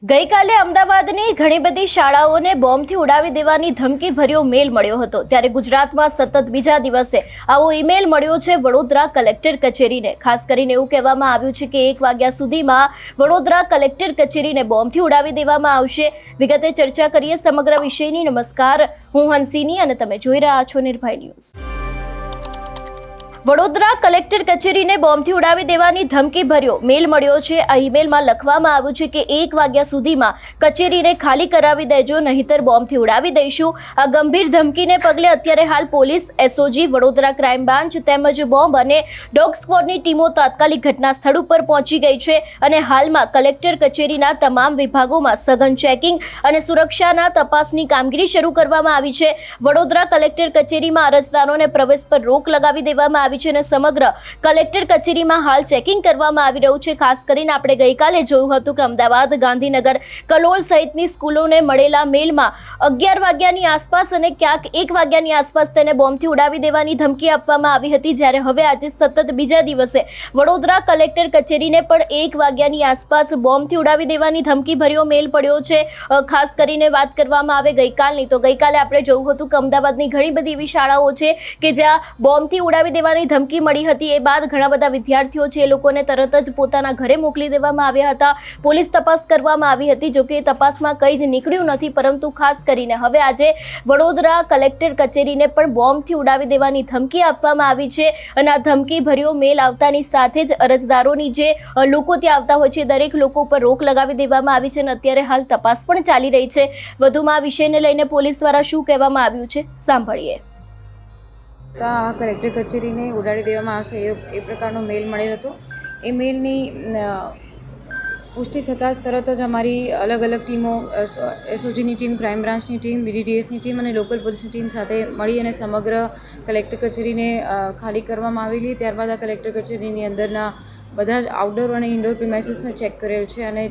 ગઈકાલે અમદાવાદની ઘણી બધી શાળાઓને બોમ્બથી ઉડાવી દેવાની ધમકી ભર્યો મેલ મળ્યો હતો। ત્યારે ગુજરાતમાં સતત બીજા દિવસે આવો ઈમેલ મળ્યો છે વડોદરા કલેક્ટર કચેરીને। ખાસ કરીને એવું કહેવામાં આવ્યું છે કે 1 વાગ્યા સુધીમાં વડોદરા કલેક્ટર કચેરીને બોમ્બથી ઉડાવી દેવામાં આવશે। વિગતે ચર્ચા કરીએ સમગ્ર વિષયની। નમસ્કાર, હું હંસિની અને તમે જોઈ રહ્યા છો નિર્ભય ન્યૂઝ। વડોદરા કલેક્ટર કચેરીને બોમ્બથી ઉડાવી દેવાની ધમકી ભર્યો મેલ મળ્યો છે। આ ઈમેલમાં લખવામાં આવ્યું છે કે 1 વાગ્યા સુધીમાં કચેરીને ખાલી કરાવી દેજો, નહીતર બોમ્બથી ઉડાવી દઈશું। આ ગંભીર ધમકીને પગલે અત્યારે હાલ police, SOG, Vadodara crime branch તેમજ બોમ્બ અને ડોગ સ્ક્વોડની ટીમો તાત્કાલિક ઘટના સ્થળ ઉપર પહોંચી ગઈ છે અને હાલમાં કલેક્ટર કચેરીના તમામ વિભાગોમાં સઘન ચેકિંગ અને સુરક્ષાના તપાસની કામગીરી શરૂ કરવામાં આવી છે। વડોદરા કલેક્ટર કચેરીમાં અરજદારોને પ્રવેશ પર રોક લગાવી દેવામાં આવી છે અને સમગ્ર કલેક્ટર કચેરીમાં હાલ ચેકિંગ કરવામાં આવી રહ્યું છે। ખાસ કરીને આપણે ગઈકાલે જોયું હતું કે અમદાવાદ, ગાંધીનગર, કલોલ સહિતની સ્કૂલોને મળેલા મેલમાં 11 વાગ્યાની આસપાસ અને ક્યાંક 1 વાગ્યાની આસપાસ તેને બોમ્બથી ઉડાવી દેવાની ધમકી આપવામાં આવી હતી। જ્યારે હવે આજે સતત બીજા દિવસે વડોદરા કલેક્ટર કચેરીને પણ 1 વાગ્યાની આસપાસ બોમ્બથી ઉડાવી દેવાની ધમકી ભર્યો મેલ પડ્યો છે। ખાસ કરીને વાત કરવામાં આવે ગઈકાલની, તો ગઈકાલે આપણે જોયું હતું કે અમદાવાદની ઘણી બધી એવી શાળાઓ છે કે જ્યાં બોમ્બથી ઉડાવી દેવાની ધમકી મળી હતી। એ બાદ ઘણા બધા વિદ્યાર્થીઓ છે એ લોકોને તરત જ પોતાના ઘરે મોકલી દેવામાં આવ્યા હતા। પોલીસ તપાસ કરવામાં આવી હતી, જો કે તપાસમાં કંઈ જ નીકળ્યું નથી। પરંતુ ખાસ કરીને હવે આજે વડોદરા કલેક્ટર કચેરીને પણ બોમ્બથી ઉડાવી દેવાની ધમકી આપવામાં આવી છે અને આ ધમકી ભર્યો મેલ આવતાની સાથે જ અરજદારોની જે લોકો ત્યાં આવતા હોય છે દરેક લોકો પર રોક લગાવી દેવામાં આવી છે અને અત્યારે હાલ તપાસ પણ ચાલી રહી છે। વધુમાં આ વિષયને લઈને પોલીસ દ્વારા શું કહેવામાં આવ્યું છે સાંભળીએ। કલેક્ટર કચેરીને ઉડાડી દેવામાં આવશે એ પ્રકારનો મેલ મળેલ હતો। એ મેલની પુષ્ટિ થતાં જ તરત જ અમારી અલગ અલગ ટીમો, એસઓજીની ટીમ, ક્રાઇમ બ્રાન્ચની ટીમ, બીડીડીએસની ટીમ અને લોકલ પોલીસની ટીમ સાથે મળી અને સમગ્ર કલેક્ટર કચેરીને ખાલી કરવામાં આવેલી। ત્યારબાદ આ કલેક્ટર કચેરીની અંદરના બધા જ આઉટડોર અને ઇન્ડોર પ્રિમાઇસીસને ચેક કરેલ છે અને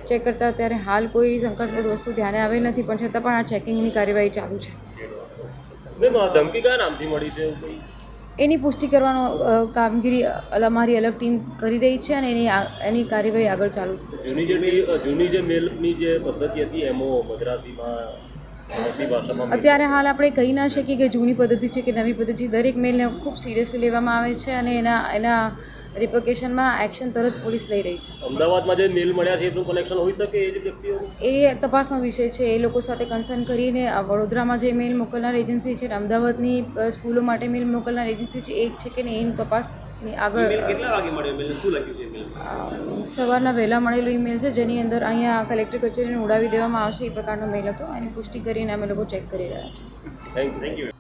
ચેક કરતાં અત્યારે હાલ કોઈ શંકાસ્પદ વસ્તુ ધ્યાને આવેલ નથી, પણ છતાં પણ આ ચેકિંગની કાર્યવાહી ચાલુ છે। ધમકી કયા નામથી મળી છે એની પુષ્ટિ કરવાનો કામગીરી અમારી અલગ ટીમ કરી રહી છે અને એની કાર્યવાહી આગળ ચાલુ છે। જૂની જે મેલની જે પદ્ધતિ હતી એમો મદ્રાસીમાં અત્યારે હાલ આપણે કહી ના શકીએ કે જૂની પદ્ધતિ છે કે નવી પદ્ધતિ। દરેક મેલને ખૂબ સિરિયસલી લેવામાં આવે છે અને એના રિપોર્કેશનમાં એક્શન તરત પોલીસ લઈ રહી છે। અમદાવાદમાં જે મેલ મળ્યા છે એનું કનેક્શન હોઈ શકે એ વ્યક્તિઓ, એ તપાસનો વિષય છે। એ લોકો સાથે કન્સર્ન કરીને વડોદરામાં જે મેલ મોકલનાર એજન્સી છે, અમદાવાદની સ્કૂલો માટે મેલ મોકલનાર એજન્સી છે એ છે કે નહીં એની તપાસની આગળ। કેટલા વાગે મળ્યો મેલ, શું લખ્યું છે? સવારના વહેલા મળેલો ઈમેલ છે જેની અંદર અહીંયા કલેક્ટર કચેરીને ઉડાવી દેવામાં આવશે એ પ્રકારનો મેલ હતો। એની પુષ્ટિ કરીને અમે લોકો ચેક કરી રહ્યા છીએ। Thank you.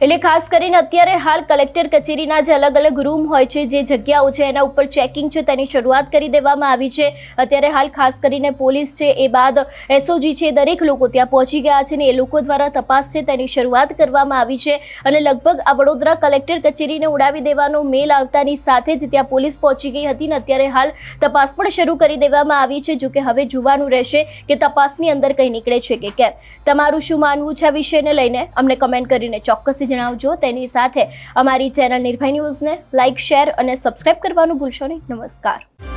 એટલે ખાસ કરીને અત્યારે હાલ કલેક્ટર કચેરીના જે અલગ અલગ રૂમ હોય છે, જે જગ્યાઓ છે એના ઉપર ચેકિંગ છે તેની શરૂઆત કરી દેવામાં આવી છે। અત્યારે હાલ ખાસ કરીને પોલીસ છે, એ બાદ એસઓજી છે, દરેક લોકો ત્યાં પહોંચી ગયા છે અને એ લોકો દ્વારા તપાસ છે તેની શરૂઆત કરવામાં આવી છે અને લગભગ આ વડોદરા કલેક્ટર કચેરીને ઉડાવી દેવાનો મેલ આવતાની સાથે જ ત્યાં પોલીસ પહોંચી ગઈ હતી અને અત્યારે હાલ તપાસ પણ શરૂ કરી દેવામાં આવી છે। જો કે હવે જોવાનું રહેશે કે તપાસની અંદર કંઈ નીકળે છે કે કેમ। તમારું શું માનવું છે આ વિષયને લઈને અમને કમેન્ટ કરીને ચોક્કસ જણાવજો। તેની સાથે અમારી ચેનલ નિર્ભય ન્યૂઝને લાઇક, શેર અને સબસ્ક્રાઇબ કરવાનું ભૂલશો નહીં। નમસ્કાર।